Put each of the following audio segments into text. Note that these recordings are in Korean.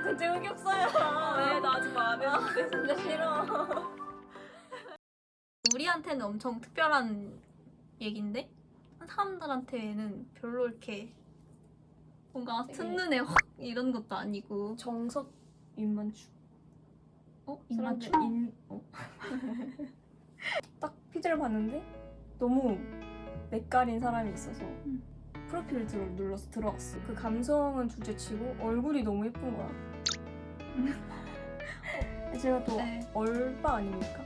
근데 흑역사야. 왜? 나 아직 마음에 안 돼. 진짜 싫어. 우리한테는 엄청 특별한 얘긴데 사람들한테는 별로 이렇게 뭔가 첫눈에 확 이런 것도 아니고. 정석 인만추. 인간추? 딱 피드를 봤는데 너무 낯가린 사람이 있어서 프로필을 눌러서 들어갔어. 그 감성은 둘째치고 얼굴이 너무 예쁜 거야. 제가 또 네. 얼빠 아닙니까?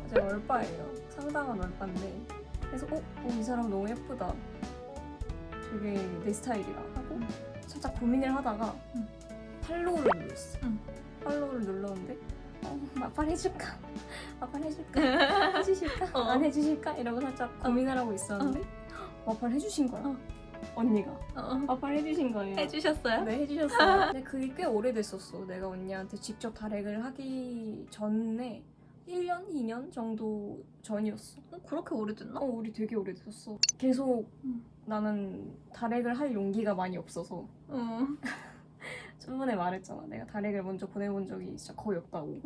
제가 얼빠예요. 상당한 얼빠인데 그래서 이 사람 너무 예쁘다. 되게 내 스타일이라 하고 살짝 고민을 하다가 팔로우를 눌렀어. 팔로우를 눌렀는데 마팔 해줄까? 마팔 해줄까? 해주실까? 안 해주실까? 이러고 살짝 고민을 하고 있었는데 마팔 해주신 거야. 언니가 마팔 해주신 거예요. 해주셨어요? 네, 해주셨어요. 근데 그게 꽤 오래됐었어. 내가 언니한테 직접 다렉을 하기 전에 1년? 2년 정도 전이었어. 그렇게 오래됐나? 우리 되게 오래됐었어. 계속 나는 다렉을 할 용기가 많이 없어서 저번에 말했잖아. 내가 다렉을 먼저 보내본 적이 진짜 거의 없다고.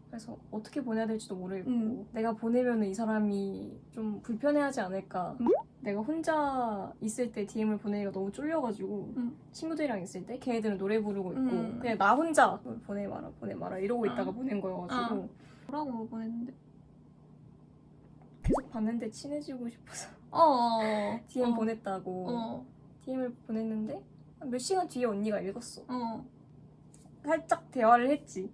그래서 어떻게 보내야 될지도 모르겠고 내가 보내면 이 사람이 좀 불편해하지 않을까. 내가 혼자 있을 때 DM을 보내기가 너무 쫄려가지고 친구들이랑 있을 때 걔네들은 노래 부르고 있고 그냥 나 혼자 보내마라 이러고 있다가 보낸 거여가지고 뭐라고 보냈는데? 계속 봤는데 친해지고 싶어서 DM 보냈다고 DM을 보냈는데 몇 시간 뒤에 언니가 읽었어. 살짝 대화를 했지.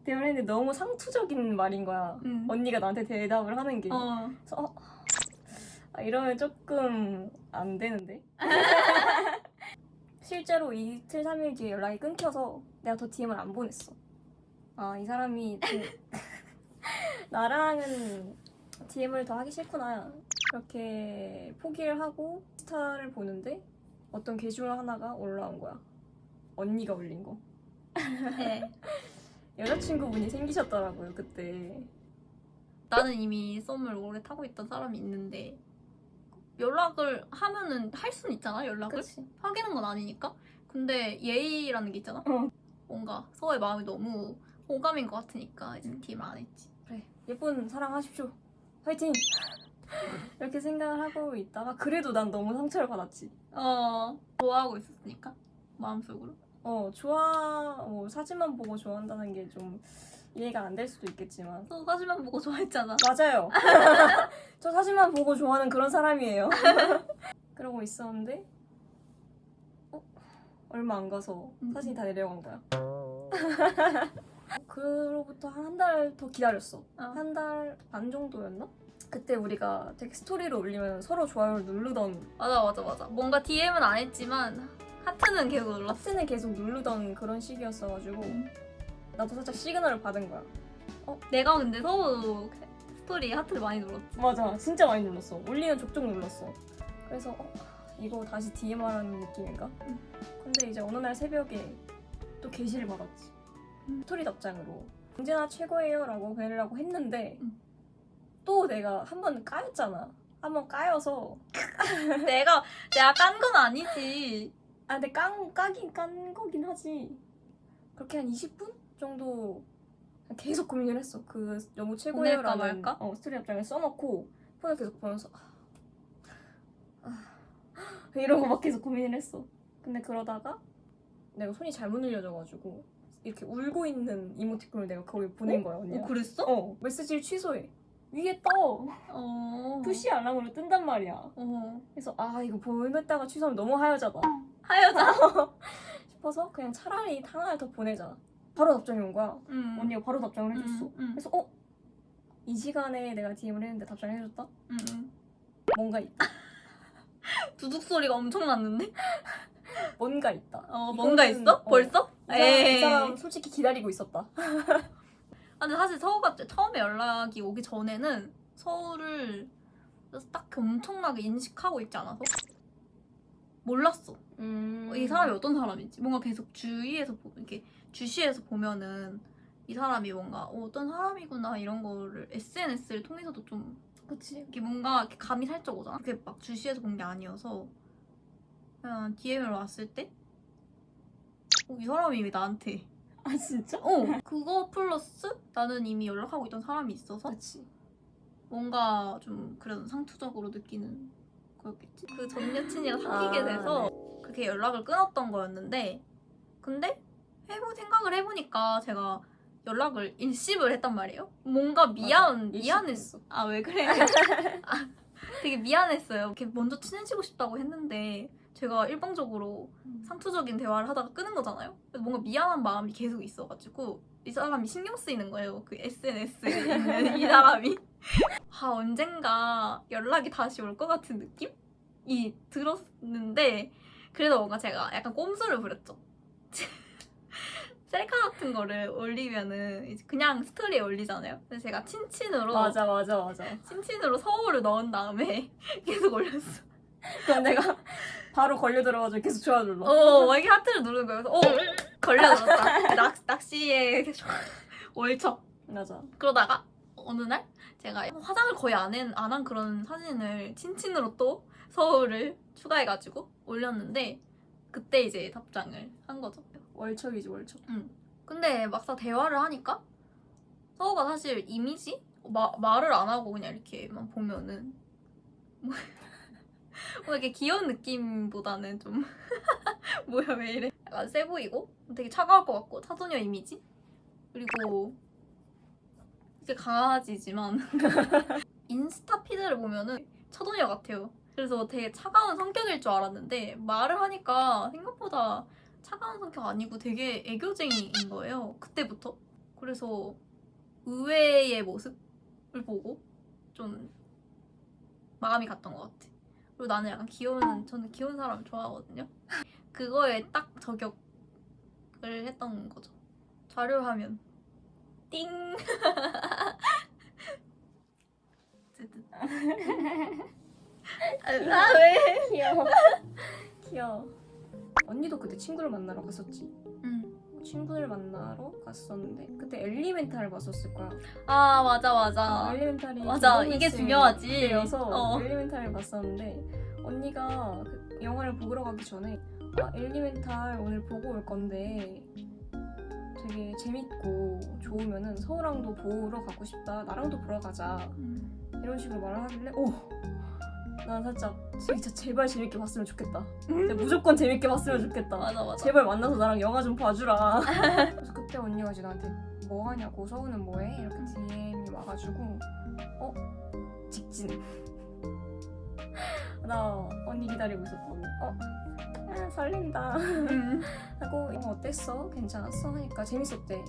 대화를 했는데 너무 상투적인 말인 거야. 언니가 나한테 대답을 하는 게. 그래서 이러면 조금 안 되는데? 실제로 이틀 3일 뒤에 연락이 끊겨서 내가 더 DM을 안 보냈어. 이 사람이 나랑은 DM을 더 하기 싫구나. 그렇게 포기를 하고 스타를 보는데 어떤 게시물 하나가 올라온 거야. 언니가 올린 거. 네. 여자친구분이 생기셨더라고요, 그때. 나는 이미 썸을 오래 타고 있던 사람이 있는데 연락을 하면은 할 수는 있잖아, 연락을. 그치? 사귀는 건 아니니까. 근데 예의라는 게 있잖아. 뭔가 서로의 마음이 너무 호감인 것 같으니까 이제 DM을 안 했지. 그래, 예쁜 사랑하십시오. 화이팅! 이렇게 생각을 하고 있다가 그래도 난 너무 상처를 받았지. 좋아하고 있었으니까 마음속으로. 사진만 보고 좋아한다는 게 좀 이해가 안 될 수도 있겠지만 또 사진만 보고 좋아했잖아. 맞아요. 저 사진만 보고 좋아하는 그런 사람이에요. 그러고 있었는데 얼마 안 가서 사진이 다 내려간 거야. 그로부터 한 달 더 기다렸어. 한 달 반 정도였나? 그때 우리가 되게 스토리를 올리면 서로 좋아요를 누르던 맞아. 뭔가 DM은 안 했지만 하트는 계속 눌렀어. 하트는 계속 누르던 그런 시기였어가지고 나도 살짝 시그널을 받은 거야. 내가 근데 서로 스토리 하트를 많이 눌렀지. 맞아, 진짜 많이 눌렀어. 올리면 족족 눌렀어. 그래서 이거 다시 DM하라는 느낌인가? 근데 이제 어느 날 새벽에 또 게시를 받았지. 스토리 답장으로 언제나 최고예요 라고 보내려고 했는데 또 내가 한 번 까였잖아. 한 번 까여서 내가 깐 건 아니지. 근데 깐 거긴 하지. 그렇게 한 20분 정도 계속 고민을 했어. 그 너무 최고예요라는 보낼까 말까? 스토리 답장을 써놓고 폰을 계속 보면서 이러고 막 계속 고민을 했어. 근데 그러다가 내가 손이 잘못 눌려져가지고 이렇게 울고 있는 이모티콘을 내가 거기 보낸 거야, 언니가. 그랬어? 메시지를 취소해. 위에 떠. 푸시 알람으로 뜬단 말이야. 그래서 이거 보냈다가 취소하면 너무 하여자다. 싶어서 그냥 차라리 하나를 더 보내자. 바로 답장이 온 거야. 언니가 바로 답장을 해줬어. 그래서 이 시간에 내가 DM을 했는데 답장을 해줬다? 뭔가 있다. 두둑 소리가 엄청 났는데? 뭔가 있다. 뭔가 있어? 벌써? 이 사람 솔직히 기다리고 있었다. 근데 사실 서우가 처음에 연락이 오기 전에는 서우를 딱 엄청나게 인식하고 있지 않아서 몰랐어. 이 사람이 어떤 사람인지. 뭔가 계속 주위에서 이렇게 주시에서 보면은 이 사람이 뭔가 어떤 사람이구나 이런 거를 SNS를 통해서도 좀 그치? 이렇게 뭔가 이렇게 감이 살짝 오잖아. 그게 막 주시에서 본 게 아니어서 그냥 DM으로 왔을 때 이 사람이 왜 나한테 아 진짜? 그거 플러스 나는 이미 연락하고 있던 사람이 있어서 그렇지. 뭔가 좀 그래도 상투적으로 느끼는 거였겠지. 그 전 여친이랑 사귀게 돼서 그렇게 연락을 끊었던 거였는데 근데 생각을 해보니까 제가 연락을 일십을 했단 말이에요. 뭔가 미안했어. 아 왜 그래? 되게 미안했어요. 이렇게 먼저 친해지고 싶다고 했는데 제가 일방적으로 상투적인 대화를 하다가 끄는 거잖아요. 그래서 뭔가 미안한 마음이 계속 있어가지고 이 사람이 신경 쓰이는 거예요. 그 SNS에 있는 이 사람이. 언젠가 연락이 다시 올 것 같은 느낌이 들었는데 그래도 뭔가 제가 약간 꼼수를 부렸죠. 셀카 같은 거를 올리면은 이제 그냥 스토리에 올리잖아요. 그래서 제가 친친으로 맞아. 친친으로 서울을 넣은 다음에 계속 올렸어. 그럼 내가 바로 걸려들어가지고 계속 좋아요 눌러. 막 이렇게 하트를 누르는 거예요. 그래서 걸려들었다. 낚시에 월척. 맞아. 그러다가 어느 날 제가 화장을 거의 안 한 그런 사진을 친친으로 또 서울을 추가해가지고 올렸는데 그때 이제 답장을 한 거죠. 월척이지 월척. 근데 막상 대화를 하니까 서우가 사실 이미지? 말을 안 하고 그냥 이렇게만 보면은 뭐 이렇게 귀여운 느낌보다는 좀 뭐야 왜 이래? 약간 세 보이고 되게 차가울 것 같고 차도녀 이미지? 그리고 이제 강아지지만 인스타 피드를 보면은 차도녀 같아요. 그래서 되게 차가운 성격일 줄 알았는데 말을 하니까 생각보다 차가운 성격 아니고 되게 애교쟁이인 거예요. 그때부터. 그래서 의외의 모습을 보고 좀 마음이 갔던 것 같아. 그리고 나는 약간 저는 귀여운 사람 좋아하거든요. 그거에 딱 저격을 했던 거죠. 자료화면. 띵! 왜? 귀여워. 언니도 그때 친구를 만나러 갔었지. 친구를 만나러 갔었는데 그때 엘리멘탈을 봤었을 거야. 맞아. 엘리멘탈이 맞아, 이게 중요하지. 그래서 엘리멘탈을 봤었는데 언니가 그 영화를 보러 가기 전에 엘리멘탈 오늘 보고 올 건데 되게 재밌고 좋으면은 서우랑도 보러 가고 싶다. 나랑도 보러 가자. 이런 식으로 말을 하길래 난 살짝 진짜 제발 재밌게 봤으면 좋겠다. 진짜 무조건 재밌게 봤으면 좋겠다. 맞아. 제발 만나서 나랑 영화 좀 봐주라. 그래서 그때 언니가 이제 나한테 뭐 하냐고 서우는 뭐해? 이렇게 DM이 와가지고 직진. 나 언니 기다리고 있었다고. 설렌다. 하고 어땠어? 괜찮았어? 하니까 재밌었대.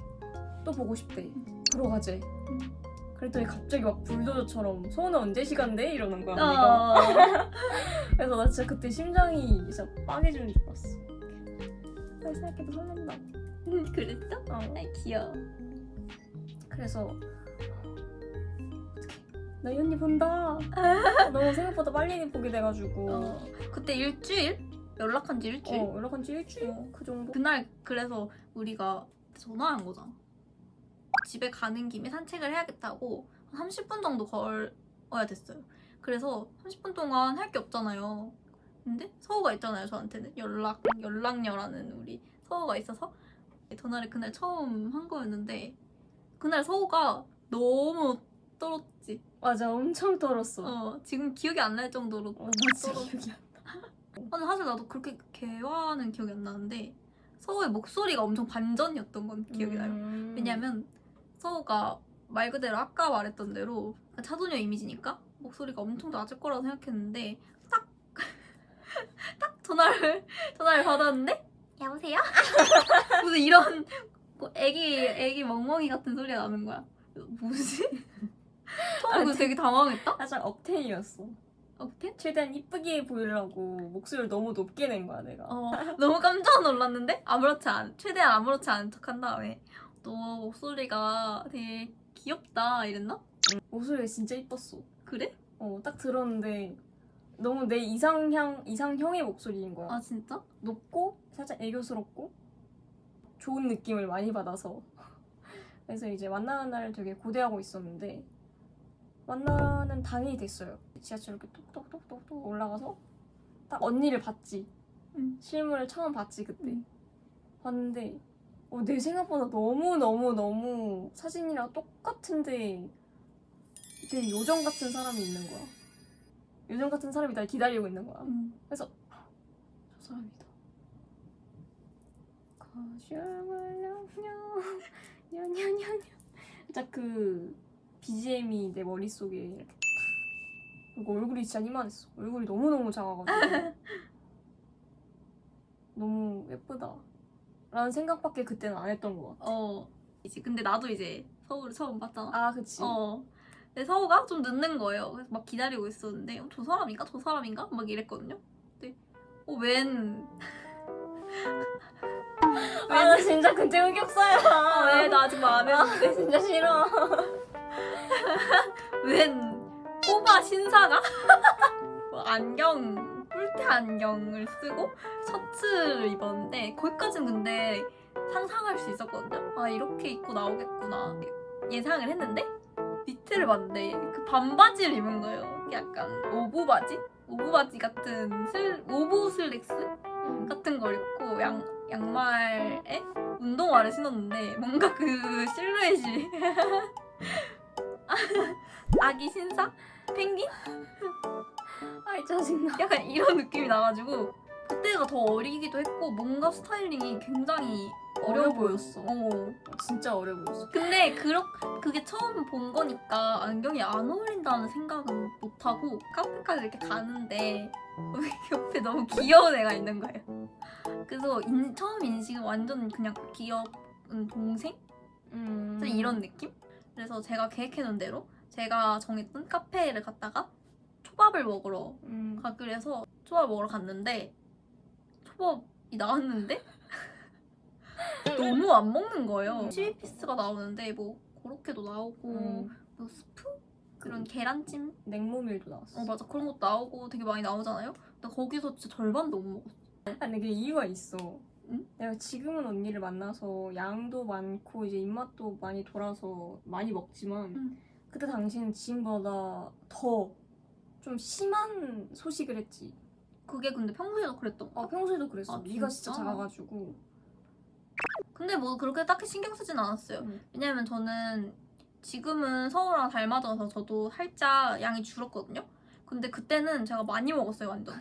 또 보고 싶대. 보러 가재. 그랬더니 갑자기 막 불도저처럼 서우는 언제 시간 돼? 이러는 거야 언니가. 그래서 나 진짜 그때 심장이 진짜 빠개지는 줄 알았어. 다시 생각해도 설렌다. 그랬어? 아이 귀여워. 그래서 어떡해 나 이 언니 본다. 너무 생각보다 빨리 보게 돼가지고 그때 일주일? 연락한 지 일주일? 연락한 지 일주일? 그 정도? 그날 그래서 우리가 전화한 거잖아. 집에 가는 김에 산책을 해야겠다고 30분 정도 걸어야 됐어요. 그래서 30분 동안 할 게 없잖아요. 근데 서우가 있잖아요. 저한테는 연락녀라는 우리 서우가 있어서 전화를 그날 처음 한 거였는데 그날 서우가 너무 떨었지. 맞아 엄청 떨었어. 지금 기억이 안 날 정도로 떨었어. 기억이 안 나. 근데 사실 나도 그렇게 대화는 기억이 안 나는데 서우의 목소리가 엄청 반전이었던 건 기억이 나요. 왜냐면 서우가 말 그대로 아까 말했던 대로 차도녀 이미지니까 목소리가 엄청 낮을 거라고 생각했는데 딱 전화를 받았는데 여보세요? 무슨 이런 애기 멍멍이 같은 소리가 나는 거야. 뭐지? 처음에 그래서 되게 당황했다? 살짝 억텐이었어. 억텐? 최대한 이쁘게 보이려고 목소리를 너무 높게 낸 거야 내가. 너무 깜짝 놀랐는데 최대한 아무렇지 않은 척한 다음에 너 목소리가 되게 귀엽다 이랬나? 목소리가 진짜 이뻤어. 그래? 딱 들었는데 너무 내 이상형의 목소리인 거야. 아 진짜? 높고 살짝 애교스럽고 좋은 느낌을 많이 받아서 그래서 이제 만나는 날 되게 고대하고 있었는데 만나는 당일이 됐어요. 지하철 이렇게 톡톡톡톡 올라가서 딱 언니를 봤지. 실물을 처음 봤지 그때. 봤는데 내 생각보다 너무 사진이랑 똑같은데 되게 요정 같은 사람이 있는 거야. 요정 같은 사람이 날 기다리고 있는 거야. 그래서 저 사람이다. 냐냐냐냐. 진짜 그 BGM이 내 머릿속에 이렇게 탁. 그리고 얼굴이 진짜 이만했어. 얼굴이 너무너무 작아가지고 너무 예쁘다 라는 생각밖에 그때는 안 했던 것 같아. 이제 근데 나도 이제 서울을 처음 봤잖아. 아 그치. 근데 서우가 좀 늦는 거예요. 그래서 막 기다리고 있었는데 저 사람인가? 저 사람인가? 막 이랬거든요. 근데 웬 나 진짜 그때 흑역사야. 왜 나 아직 말 안 했는데 진짜 싫어. 웬 호바 신사가 뭐 안경 뿔테 안경을 쓰고 셔츠를 입었는데 거기까지는 근데 상상할 수 있었거든요. 아 이렇게 입고 나오겠구나 예상을 했는데 밑에를 봤는데 그 반바지를 입은 거예요. 약간 오브 바지? 오브 바지 같은 오브 슬랙스 같은 걸 입고 양말에 운동화를 신었는데 뭔가 그 실루엣이 아기 신사? 펭귄? 아이 짜증나. 약간 이런 느낌이 나가지고 그때가 더 어리기도 했고 뭔가 스타일링이 굉장히 어려 보였어. 진짜 어려 보였어. 근데 그게 처음 본 거니까 안경이 안 어울린다는 생각은 못하고 카페까지 이렇게 가는데 옆에 너무 귀여운 애가 있는 거예요. 그래서 처음 인식은 완전 그냥 귀여운 동생? 이런 느낌? 그래서 제가 계획해놓은 대로 제가 정했던 카페를 갔다가 초밥을 먹으러 가기로 해서 초밥을 먹으러 갔는데 초밥이 나왔는데 너무 안 먹는 거예요. 12피스가 나오는데 뭐 고로케도 나오고 뭐 스프? 그런 계란찜? 냉모밀도 나왔어. 맞아. 그런 것도 나오고 되게 많이 나오잖아요. 근데 거기서 진짜 절반도 못 먹었어. 아니 근데 이유가 있어. 응? 내가 지금은 언니를 만나서 양도 많고 이제 입맛도 많이 돌아서 많이 먹지만 그때 당시는 지금보다 더 좀 심한 소식을 했지. 그게 근데 평소에도 그랬던 거. 평소에도 그랬어. 아, 네가 진짜 진짜? 작아가지고. 근데 뭐 그렇게 딱히 신경 쓰진 않았어요. 왜냐면 저는 지금은 서우랑 닮아져서 저도 살짝 양이 줄었거든요. 근데 그때는 제가 많이 먹었어요, 완전.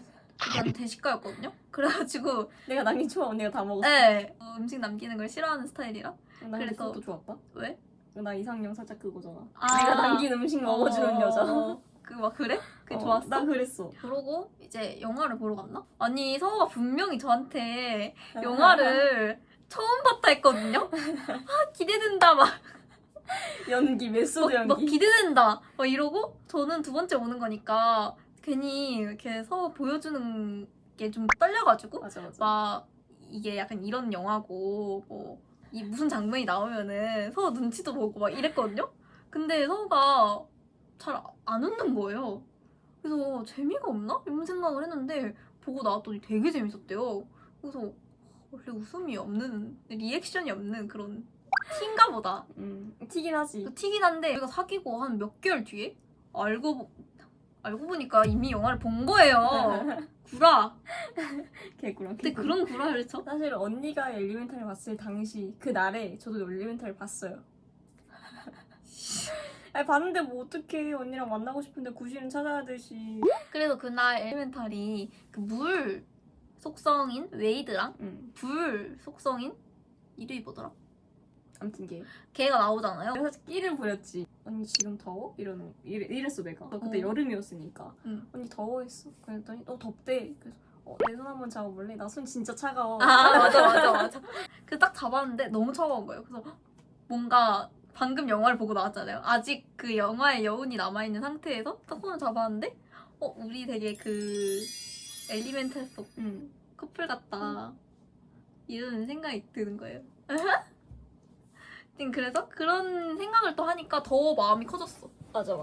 완전 대식가였거든요. 그래가지고 내가 남긴 초밥 언니가 다 먹었어. 네, 음식 남기는 걸 싫어하는 스타일이라. 나 그래서- 그래서 또 좋았다. 왜? 나 이상형 살짝 그거잖아. 아. 내가 남긴 음식 먹어주는 여자. 막 그래? 그게 좋았어? 나 그랬어. 그러고 이제 영화를 보러 갔나? 아니 서우가 분명히 저한테 영화를 처음 봤다 했거든요? 아 기대된다 막 연기 메소드 막 연기. 기대된다 막 이러고 저는 두 번째 오는 거니까 괜히 이렇게 서우 보여주는 게 좀 떨려가지고 맞아. 막 이게 약간 이런 영화고 뭐 이 무슨 장면이 나오면은 서우 눈치도 보고 막 이랬거든요? 근데 서우가 잘 안 웃는 거예요. 그래서 재미가 없나? 이런 생각을 했는데 보고 나왔더니 되게 재밌었대요. 그래서 원래 웃음이 없는 리액션이 없는 그런 티인가 보다. 튀긴 하지. 튀긴 한데 우리가 사귀고 한 몇 개월 뒤에 알고 보니까 이미 영화를 본 거예요. 구라. 개구라. 근데 그런 구라를 쳐? 사실 언니가 엘리멘탈을 봤을 당시 그 날에 저도 엘리멘탈을 봤어요. 아니 봤는데 뭐 어떡해. 언니랑 만나고 싶은데 구실은 찾아야 되지. 그래서 그날 엘리멘탈이 그 물 속성인 웨이드랑 불 속성인 이름이 뭐더라? 아무튼 걔가 나오잖아요. 내가 사실 끼를 부렸지. 언니 지금 더워? 이랬어 내가. 그때 어. 여름이었으니까. 응. 언니 더워했어. 그랬더니 덥대. 그래서 내 손 한번 잡아볼래? 나 손 진짜 차가워. 아 맞아. 그래서 딱 잡았는데 너무 차가운 거예요. 그래서 뭔가 방금 영화를 보고 나왔잖아요. 아직 그 영화의 여운이 남아있는 상태에서 딱 손을 잡았는데 우리 되게 그 엘리멘탈 속 커플 같다 이런 생각이 드는 거예요. 그래서 그런 생각을 또 하니까 더 마음이 커졌어. 맞아.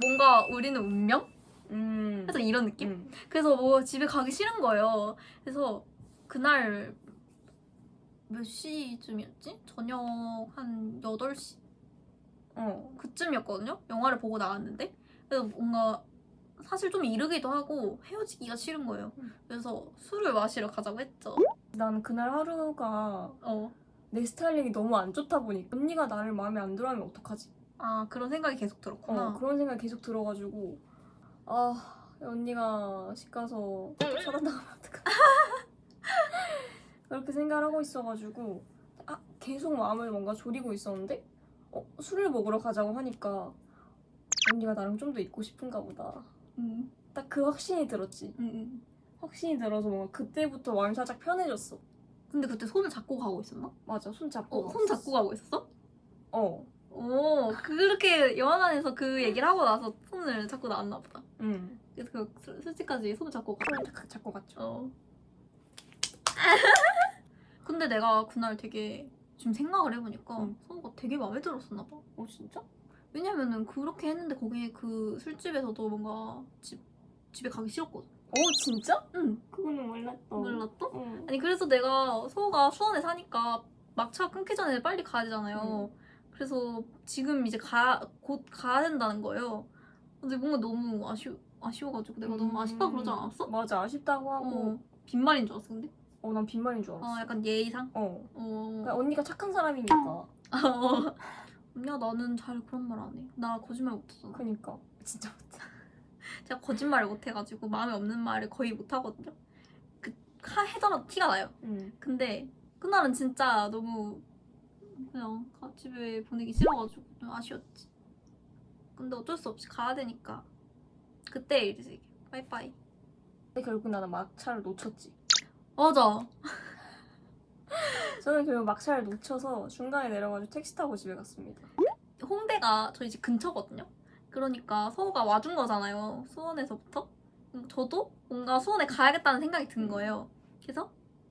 뭔가 우리는 운명? 그래서 이런 느낌? 음. 그래서 뭐 집에 가기 싫은 거예요. 그래서 그날 몇 시쯤이었지? 저녁 한 8시? 그쯤이었거든요? 영화를 보고 나왔는데 그래서 뭔가 사실 좀 이르기도 하고 헤어지기가 싫은 거예요. 그래서 술을 마시러 가자고 했죠. 난 그날 하루가 내 스타일링이 너무 안 좋다 보니까 언니가 나를 마음에 안 들어하면 어떡하지? 아 그런 생각이 계속 들었구나. 그런 생각이 계속 들어가지고 언니가 집 가서 차단당하면 어떡하지? 그렇게 생각을 하고 있어가지고 계속 마음을 뭔가 졸이고 있었는데 술을 먹으러 가자고 하니까 언니가 나랑 좀 더 있고 싶은가 보다. 딱 그 확신이 들었지. 확신이 들어서 뭔가 그때부터 마음이 살짝 편해졌어. 근데 그때 손을 잡고 가고 있었나? 맞아, 손 잡고 손 잡고 가고 있었어? 어. 그렇게 영화관에서 그 얘기를 하고 나서 손을 잡고 나왔나 보다. 응. 그래서 그 술집까지 손을 잡고 손을 잡고 갔죠. 근데 내가 그날 되게 지금 생각을 해보니까 응. 서우가 되게 마음에 들었었나 봐. 진짜? 왜냐면은 그렇게 했는데 거기 그 술집에서도 뭔가 집에 가기 싫었거든. 진짜? 응. 그거는 몰랐다. 몰랐어? 응. 아니 그래서 내가 서우가 수원에 사니까 막차 끊기 전에 빨리 가야 되잖아요. 그래서 지금 이제 곧 가야 된다는 거예요. 근데 뭔가 너무 아쉬워가지고 내가 너무 아쉽다 그러지 않았어? 맞아, 아쉽다고 하고. 빈말인 줄 알았어 근데? 난 빈말인 줄 알았어. 약간 예의상? 그러니까 언니가 착한 사람이니까. 언니야 나는 잘 그런 말 안 해. 나 거짓말 못하잖아. 그니까 진짜 못해. 제가 거짓말을 못해가지고 마음에 없는 말을 거의 못하거든요. 해더라도 티가 나요. 근데 그날은 진짜 너무 그냥 집에 보내기 싫어가지고 좀 아쉬웠지. 근데 어쩔 수 없이 가야 되니까 그때 일이지. 빠이빠이. 근데 결국 나는 막차를 놓쳤지. 맞아. 저는 결국 막차를 놓쳐서 중간에 내려가지고 택시 타고 집에 갔습니다. 홍대가 저희 집 근처거든요. 그러니까 서우가 와준 거잖아요. 수원에서부터. 저도 뭔가 수원에 가야겠다는 생각이 든 거예요. 그래서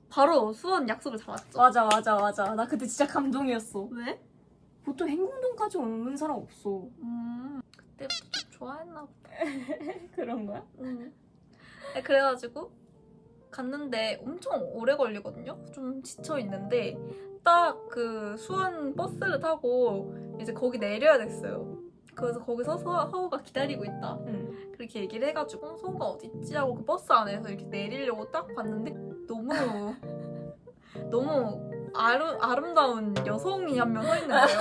바로 수원 약속을 잡았죠. 맞아. 나 그때 진짜 감동이었어. 왜? 보통 행궁동까지 오는 사람 없어. 그때부터 좀 좋아했나 보다. 그런 거야? 그래가지고 갔는데 엄청 오래 걸리거든요. 좀 지쳐 있는데 딱 그 수원 버스를 타고 이제 거기 내려야 됐어요. 그래서 거기서 서우가 기다리고 있다. 그렇게 얘기를 해가지고 서우가 어디 있지 하고 그 버스 안에서 이렇게 내리려고 딱 봤는데 너무 아름다운 여성이 한 명 서 있는 거예요.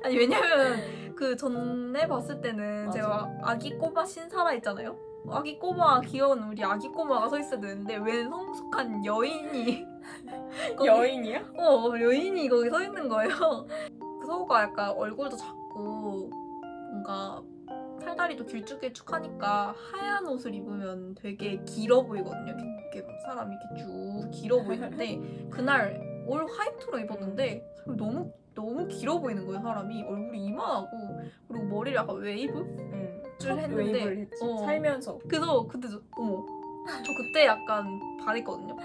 아니 왜냐면 그 전에 봤을 때는 맞아. 제가 아기 꼬마 신사라 있잖아요. 아기 꼬마 귀여운 우리 아기 꼬마가 서 있어야 되는데 웬 성숙한 여인이 여인이야? 여인이 거기 서 있는 거예요. 그 서우가 약간 얼굴도 작고 뭔가 팔다리도 길쭉길쭉하니까 하얀 옷을 입으면 되게 길어 보이거든요. 이렇게 사람이 이렇게 쭉 길어 보이는데 그날 올 화이트로 입었는데 너무 길어 보이는 거예요. 사람이 얼굴이 이만하고 그리고 머리를 약간 웨이브? 줄 했는데 웨이브를 했지. 살면서. 그래서 그때 저 그때 약간 반했거든요.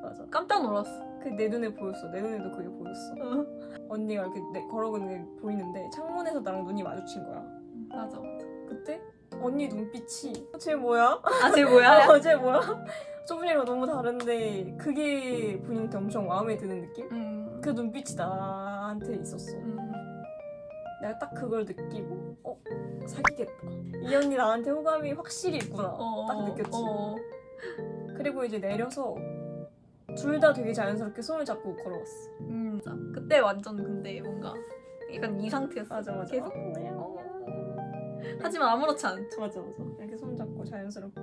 맞아. 깜짝 놀랐어. 내 눈에 보였어. 내 눈에도 그게 보였어. 언니가 이렇게 걸어오는 게 보이는데 창문에서 나랑 눈이 마주친 거야. 맞아. 그때 언니 눈빛이 쟤 뭐야? 쟤 뭐야? 쟤 뭐야? 저번이랑 너무 다른데 그게 본인한테 엄청 마음에 드는 느낌? 그 눈빛이 나한테 있었어. 내가 딱 그걸 느끼고 사귀겠다. 이 언니 나한테 호감이 확실히 있구나. 딱 느꼈지. 그리고 이제 내려서 둘 다 되게 자연스럽게 손을 잡고 걸어왔어. 맞아. 그때 완전 근데 뭔가 약간 이 상태였어. 맞아. 계속. 하지만 아무렇지 않죠. 맞아. 이렇게 손 잡고 자연스럽게.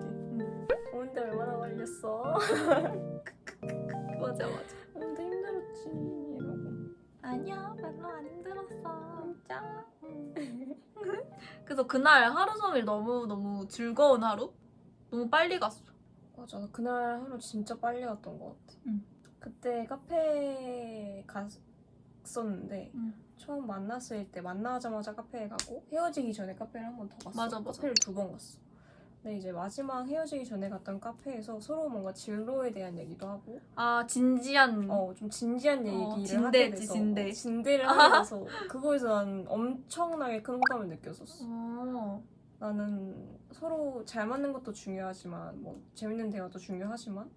오는데 얼마나 걸렸어? 맞아. 오는데 힘들었지. 이러고. 아니야, 별로 안 힘들었어. 진짜. 그래서 그날 하루 종일 너무 즐거운 하루? 너무 빨리 갔어. 맞아. 그날 하루 진짜 빨리 갔던 것 같아. 그때 카페에 갔었는데 처음 만났을 때 만나자마자 카페에 가고 헤어지기 전에 카페를 한 번 더 갔어. 맞아. 카페를 2번 갔어. 근데 이제 마지막 헤어지기 전에 갔던 카페에서 서로 뭔가 진로에 대한 얘기도 하고 진지한 좀 진지한 얘기를 진대지, 하게 돼서 진대. 진대를 하게 돼서 그거에서 난 엄청나게 큰 호감을 느꼈었어. 나는 서로 잘 맞는 것도 중요하지만 뭐 재밌는 대화도 중요하지만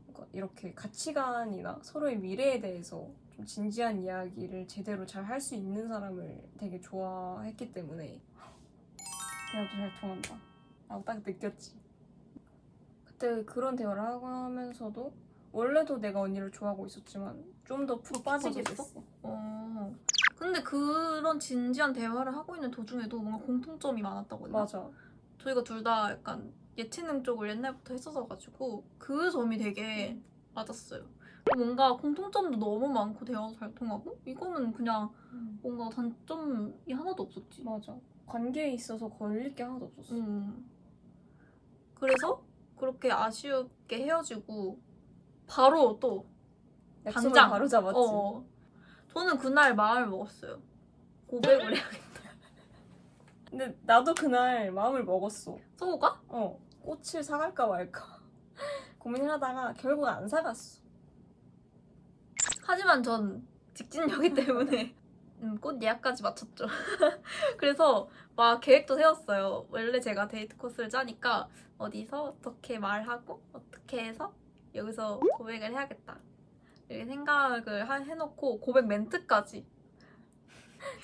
뭔가 이렇게 가치관이나 서로의 미래에 대해서 좀 진지한 이야기를 제대로 잘 할 수 있는 사람을 되게 좋아했기 때문에 대화도 잘 통한다. 라고 딱 느꼈지. 그때 그런 대화를 하고 하면서도 원래도 내가 언니를 좋아하고 있었지만 좀 더 푹 빠지게 됐어. 근데 그런 진지한 대화를 하고 있는 도중에도 뭔가 공통점이 많았다고 했나? 맞아. 저희가 둘 다 약간 예체능 쪽을 옛날부터 했었어가지고 그 점이 되게 맞았어요. 뭔가 공통점도 너무 많고 대화도 잘 통하고 이거는 그냥 뭔가 단점이 하나도 없었지. 맞아. 관계에 있어서 걸릴 게 하나도 없었어. 그래서 그렇게 아쉬웠게 헤어지고 바로 또 약속을 당장 바로 잡았지. 저는 그날 마음을 먹었어요. 고백을 해야겠다. 근데 나도 그날 마음을 먹었어. 서우가? 꽃을 사갈까 말까 고민을 하다가 결국 안 사갔어. 하지만 전 직진녀기 때문에 꽃 예약까지 마쳤죠. 그래서 막 계획도 세웠어요. 원래 제가 데이트 코스를 짜니까 어디서 어떻게 말하고 어떻게 해서 여기서 고백을 해야겠다. 이렇게 생각을 해놓고 고백 멘트까지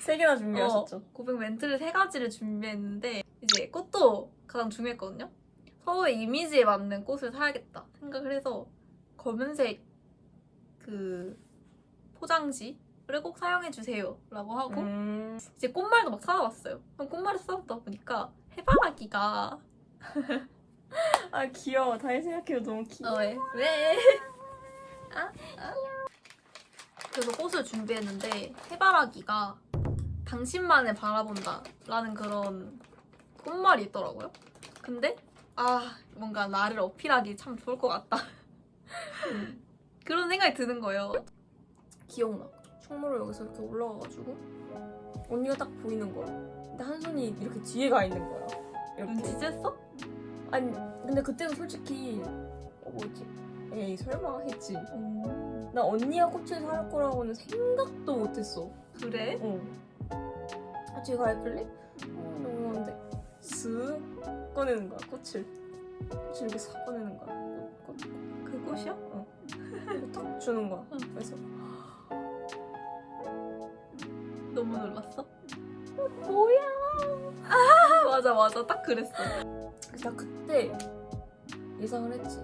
3개나 준비하셨죠? 고백 멘트를 3가지를 준비했는데 이제 꽃도 가장 중요했거든요. 서로의 이미지에 맞는 꽃을 사야겠다 생각을 해서 검은색 그 포장지를 꼭 사용해주세요 라고 하고 이제 꽃말도 막 사와봤어요. 그럼 꽃말을 사왔다 보니까 해바라기가 아 귀여워. 다시 생각해도 너무 귀여워. 왜? 그래서 꽃을 준비했는데 해바라기가 당신만을 바라본다 라는 그런 꽃말이 있더라고요. 근데 뭔가 나를 어필하기 참 좋을 것 같다. 그런 생각이 드는 거예요. 기억나. 충무로 여기서 이렇게 올라가가지고 언니가 딱 보이는 거야. 근데 한 손이 이렇게 뒤에 가 있는 거야. 이렇게. 눈치챘어? 아니 근데 그때는 솔직히 뭐지? 에이 설마 했지. 나 언니가 꽃을 살 거라고는 생각도 못했어. 그래? 뒤에 가 있길래 너무 좋은데 쓱 꺼내는 거야. 꽃을 이렇게 싹 꺼내는 거야. 꽃. 그 꽃이야? 그리고 딱 주는 거야. 그래서 너무 놀랐어? 뭐야? 맞아 딱 그랬어. 나 그때 예상을 했지.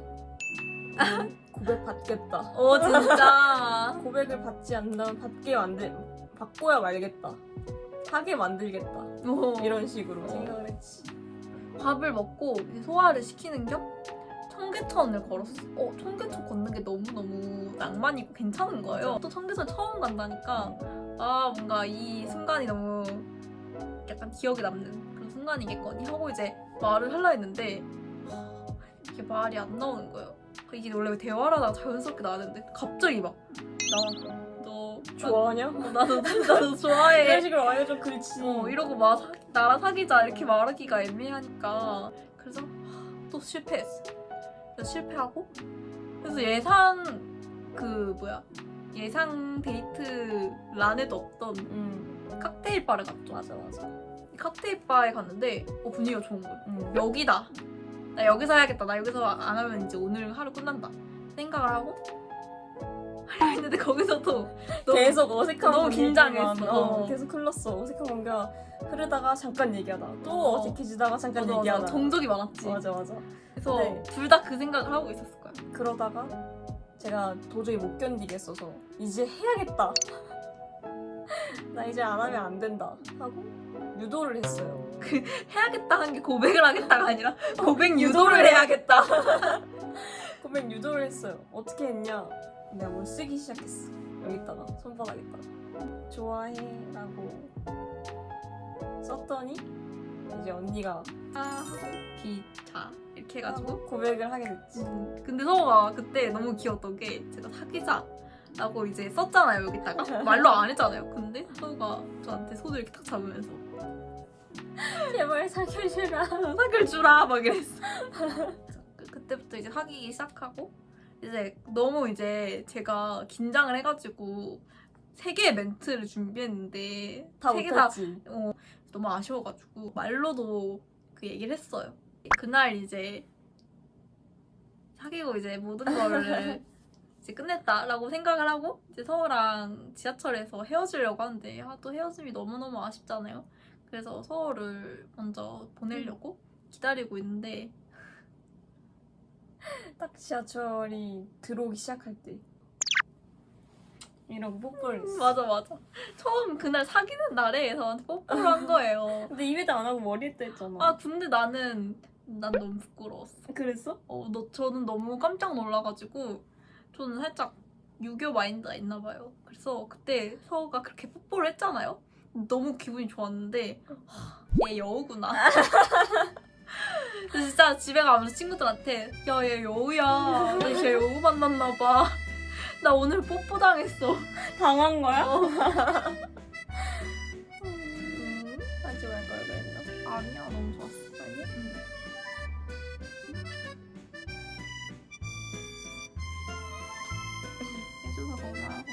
고백 받겠다. 진짜. 고백을 받지 않는다면 받고야 말겠다. 하게 만들겠다. 이런 식으로 생각을 했지. 밥을 먹고 이제 소화를 시키는 겸 청계천을 걸었어. 청계천 걷는 게 너무너무 낭만이고 괜찮은 거예요. 또 청계천 처음 간다니까 뭔가 이 순간이 너무 약간 기억에 남는 그런 순간이겠거니 하고 이제 말을 하려 했는데 이게 말이 안 나오는 거예요. 이게 원래 대화를 하다가 자연스럽게 나왔는데 갑자기 막 너 좋아하냐? 나도 좋아해. 이런 식으로 말해줘. 그렇지. 이러고 나랑 사귀자 이렇게 말하기가 애매하니까 그래서 또 실패했어. 그래서 실패하고 그래서 예상 데이트 란에도 없던 칵테일 바를 갔죠. 맞아. 이 칵테일 바에 갔는데 분위기가 좋은 거예요. 여기다. 나 여기서 해야겠다. 나 여기서 안 하면 이제 오늘 하루 끝난다 생각을 하고 하려 했는데 거기서도 계속 어색한 너무 긴장했어. 분위기만, 계속 흘렀어. 어색한 관계가 흐르다가 잠깐 얘기하다 또 어색해지다가 잠깐 얘기하다. 정적이 많았지. 맞아. 그래서 네. 둘 다 그 생각을 하고 있었을 거야. 그러다가 제가 도저히 못 견디겠어서 이제 해야겠다. 나 이제 안 하면 안 된다 하고 유도를 했어요. 해야겠다 한 게 고백을 하겠다가 아니라 고백 유도를 해야겠다. 고백 유도를 했어요. 어떻게 했냐? 내가 뭘 쓰기 시작했어. 여기다가 손바닥에다가 좋아해 라고 썼더니 이제 언니가 하고 기차 이렇게 해가지고 고백을 하게 됐지. 근데 서우가 그때 너무 귀여웠던 게 제가 사귀자 라고 이제 썼잖아요 여기다가 말로 안 했잖아요. 근데 서우가 저한테 손을 이렇게 탁 잡으면서 제발 사귀어주라. 사귈 주라 막 이랬어. 그때부터 이제 사귀기 시작하고 이제 너무 이제 제가 긴장을 해가지고 3개의 멘트를 준비했는데 다 3개 다 못했지. 너무 아쉬워가지고 말로도 그 얘기를 했어요. 그날 이제 사귀고 이제 모든 거를 이제 끝냈다라고 생각을 하고 이제 서우랑 지하철에서 헤어지려고 하는데 또 헤어짐이 너무너무 아쉽잖아요. 그래서 서우를 먼저 보내려고 기다리고 있는데 딱 지하철이 들어오기 시작할 때 이런 뽀뽀를 했어. 맞아. 처음 그날 사귀는 날에 저한테 뽀뽀를 한 거예요. 근데 입에도 안 하고 머리에도 했잖아. 아 근데 난 너무 부끄러웠어. 그랬어? 저는 너무 깜짝 놀라가지고 저는 살짝 유교 마인드가 있나 봐요. 그래서 그때 서우가 그렇게 뽀뽀를 했잖아요. 너무 기분이 좋았는데 얘 여우구나. 그래서 진짜 집에 가면서 친구들한테 야 얘 여우야. 쟤 여우 만났나 봐. 나 오늘 뽀뽀 당했어. 당한 거야? 하지 말 걸 그랬나? 아니야 너무 좋았어. 아니야? 해줘서 고마워.